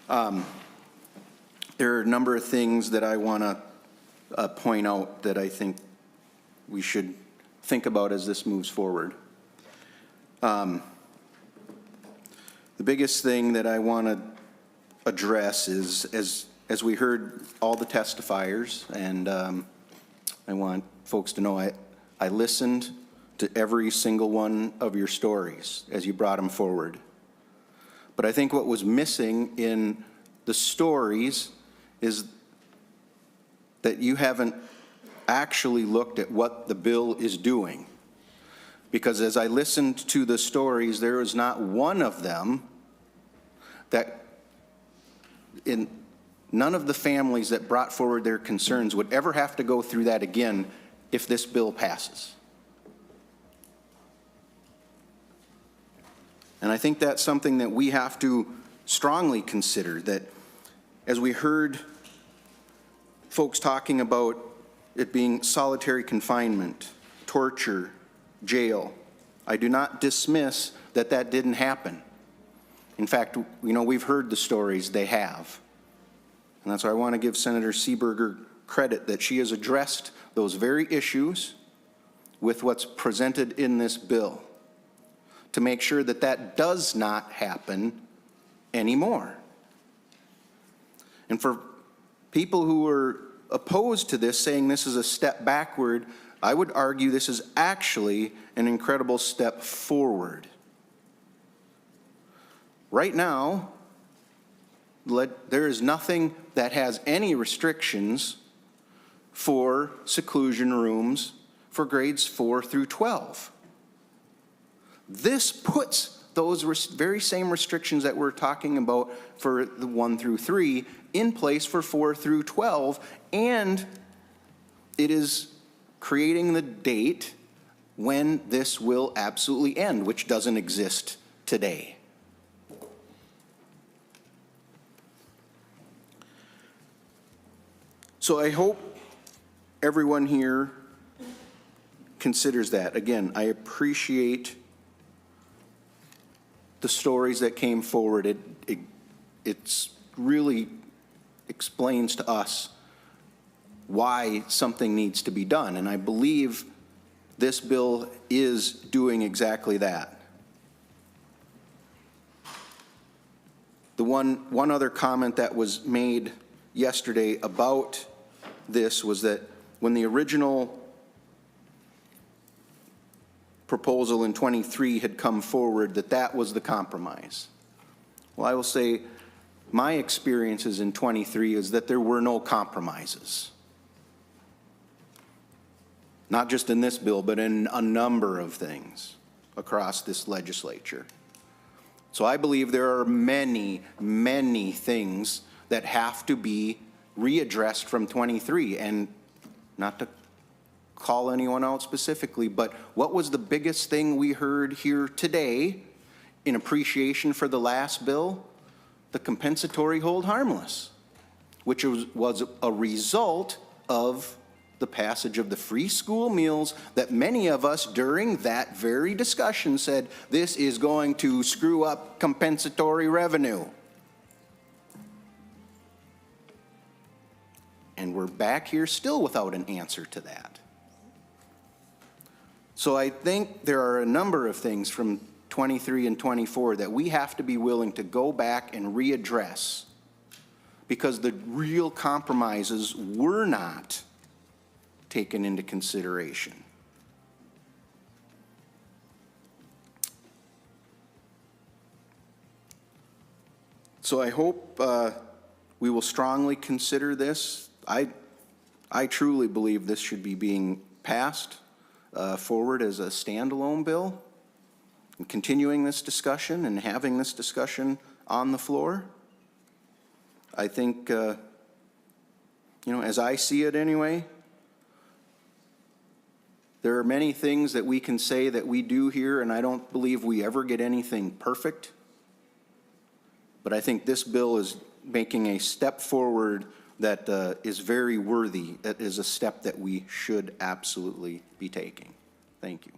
There are a number of things that I want to point out that I think we should think about as this moves forward. The biggest thing that I want to address is, as we heard all the testifiers, and I want folks to know I listened to every single one of your stories as you brought them forward. But I think what was missing in the stories is that you haven't actually looked at what the bill is doing. Because as I listened to the stories, there is not one of them that, in none of the families that brought forward their concerns would ever have to go through that again if this bill passes. And I think that's something that we have to strongly consider, that as we heard folks talking about it being solitary confinement, torture, jail, I do not dismiss that that didn't happen. In fact, we've heard the stories, they have. And that's why I want to give Senator Seeberger credit that she has addressed those very issues with what's presented in this bill to make sure that that does not happen anymore. And for people who are opposed to this, saying this is a step backward, I would argue this is actually an incredible step forward. Right now, there is nothing that has any restrictions for seclusion rooms for grades 4 through 12. This puts those very same restrictions that we're talking about for the 1 through 3 in place for 4 through 12, and it is creating the date when this will absolutely end, which doesn't exist today. So I hope everyone here considers that. Again, I appreciate the stories that came forward. It's really explains to us why something needs to be done, and I believe this bill is doing exactly that. The one other comment that was made yesterday about this was that when the original proposal in 23 had come forward, that was the compromise. Well, I will say my experiences in 23 is that there were no compromises. Not just in this bill, but in a number of things across this legislature. So I believe there are many, many things that have to be readdressed from 23, and not to call anyone out specifically, but what was the biggest thing we heard here today in appreciation for the last bill? The compensatory hold harmless, which was a result of the passage of the free school meals that many of us during that very discussion said, this is going to screw up compensatory revenue. And we're back here still without an answer to that. So I think there are a number of things from 23 and 24 that we have to be willing to go back and readdress, because the real compromises were not taken into consideration. So I hope we will strongly consider this. I truly believe this should be being passed forward as a standalone bill, and continuing this discussion and having this discussion on the floor. I think, as I see it anyway, there are many things that we can say that we do here, and I don't believe we ever get anything perfect. But I think this bill is making a step forward that is very worthy. That is a step that we should absolutely be taking. Thank you.